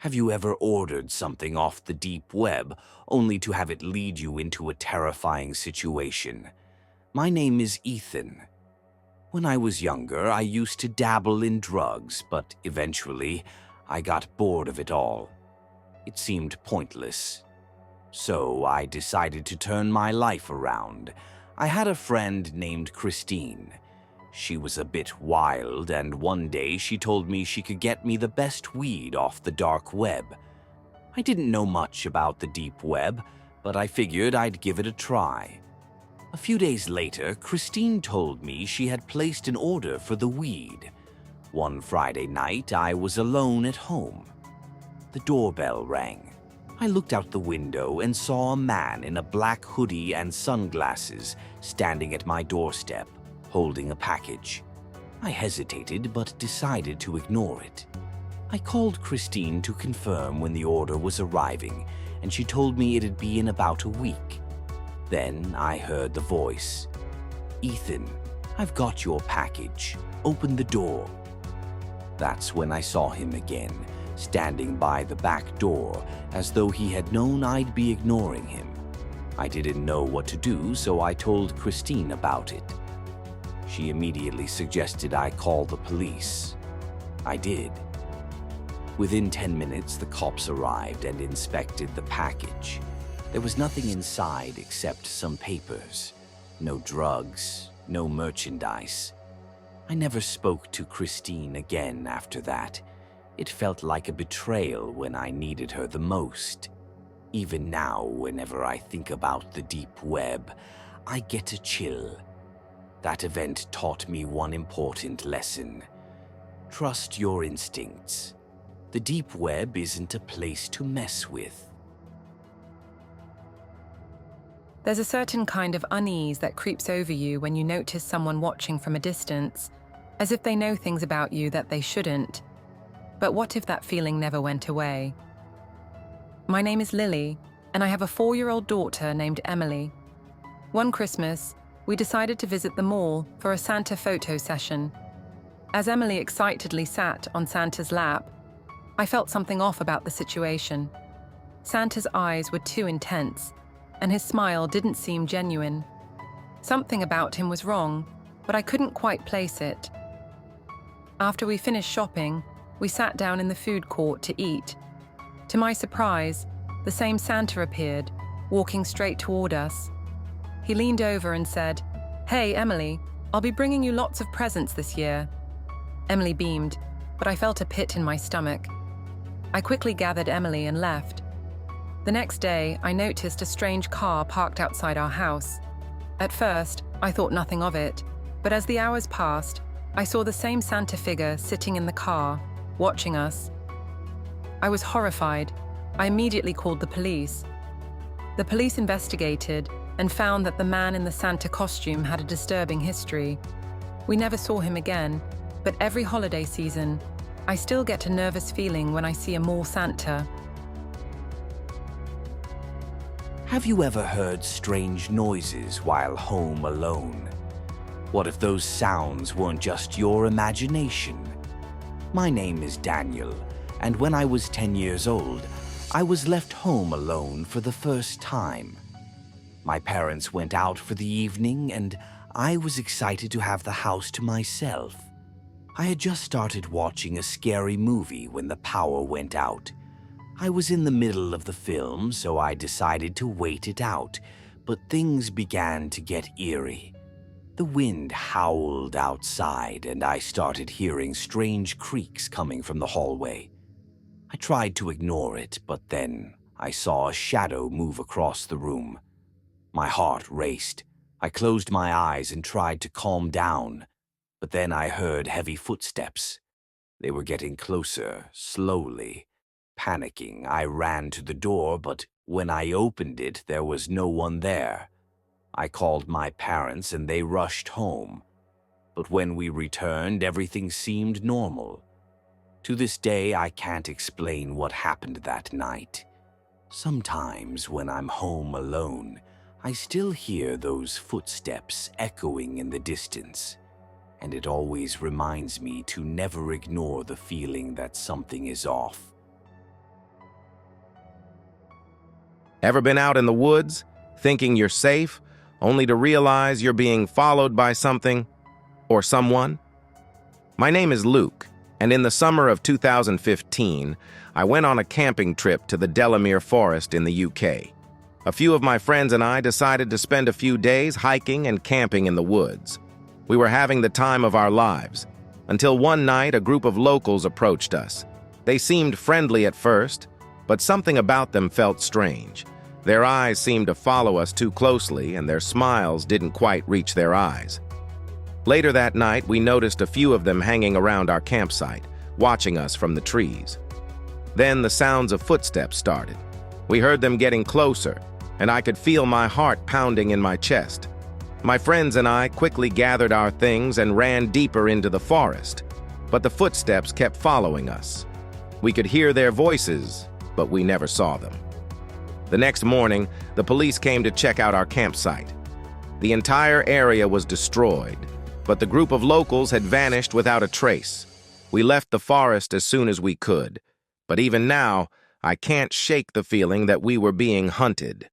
Have you ever ordered something off the deep web only to have it lead you into a terrifying situation? My name is Ethan. When I was younger, I used to dabble in drugs, but eventually, I got bored of it all. It seemed pointless. So I decided to turn my life around. I had a friend named Christine. She was a bit wild, and one day she told me she could get me the best weed off the dark web. I didn't know much about the deep web, but I figured I'd give it a try. A few days later, Christine told me she had placed an order for the weed. One Friday night, I was alone at home. The doorbell rang. I looked out the window and saw a man in a black hoodie and sunglasses standing at my doorstep, holding a package. I hesitated but decided to ignore it. I called Christine to confirm when the order was arriving, and she told me it'd be in about a week. Then I heard the voice. "Ethan, I've got your package. Open the door." That's when I saw him again, standing by the back door, as though he had known I'd be ignoring him. I didn't know what to do, so I told Christine about it. She immediately suggested I call the police. I did. Within 10 minutes, the cops arrived and inspected the package. There was nothing inside except some papers. No drugs, no merchandise. I never spoke to Christine again after that. It felt like a betrayal when I needed her the most. Even now, whenever I think about the deep web, I get a chill. That event taught me one important lesson. Trust your instincts. The deep web isn't a place to mess with. There's a certain kind of unease that creeps over you when you notice someone watching from a distance, as if they know things about you that they shouldn't. But what if that feeling never went away? My name is Lily, and I have a 4-year-old daughter named Emily. One Christmas, we decided to visit the mall for a Santa photo session. As Emily excitedly sat on Santa's lap, I felt something off about the situation. Santa's eyes were too intense, and his smile didn't seem genuine. Something about him was wrong, but I couldn't quite place it. After we finished shopping, we sat down in the food court to eat. To my surprise, the same Santa appeared, walking straight toward us. He leaned over and said, "Hey, Emily, I'll be bringing you lots of presents this year." Emily beamed, but I felt a pit in my stomach. I quickly gathered Emily and left. The next day, I noticed a strange car parked outside our house. At first, I thought nothing of it, but as the hours passed, I saw the same Santa figure sitting in the car, watching us. I was horrified. I immediately called the police. The police investigated and found that the man in the Santa costume had a disturbing history. We never saw him again, but every holiday season, I still get a nervous feeling when I see a mall Santa. Have you ever heard strange noises while home alone? What if those sounds weren't just your imagination? My name is Daniel, and when I was 10 years old, I was left home alone for the first time. My parents went out for the evening, and I was excited to have the house to myself. I had just started watching a scary movie when the power went out. I was in the middle of the film, so I decided to wait it out, but things began to get eerie. The wind howled outside, and I started hearing strange creaks coming from the hallway. I tried to ignore it, but then I saw a shadow move across the room. My heart raced. I closed my eyes and tried to calm down, but then I heard heavy footsteps. They were getting closer, slowly. Panicking, I ran to the door, but when I opened it, there was no one there. I called my parents and they rushed home. But when we returned, everything seemed normal. To this day, I can't explain what happened that night. Sometimes when I'm home alone, I still hear those footsteps echoing in the distance, and it always reminds me to never ignore the feeling that something is off. Ever been out in the woods, thinking you're safe, only to realize you're being followed by something or someone? My name is Luke, and in the summer of 2015, I went on a camping trip to the Delamere Forest in the UK. A few of my friends and I decided to spend a few days hiking and camping in the woods. We were having the time of our lives, until one night a group of locals approached us. They seemed friendly at first, but something about them felt strange. Their eyes seemed to follow us too closely, and their smiles didn't quite reach their eyes. Later that night, we noticed a few of them hanging around our campsite, watching us from the trees. Then the sounds of footsteps started. We heard them getting closer, and I could feel my heart pounding in my chest. My friends and I quickly gathered our things and ran deeper into the forest, but the footsteps kept following us. We could hear their voices, but we never saw them. The next morning, the police came to check out our campsite. The entire area was destroyed, but the group of locals had vanished without a trace. We left the forest as soon as we could, but even now, I can't shake the feeling that we were being hunted.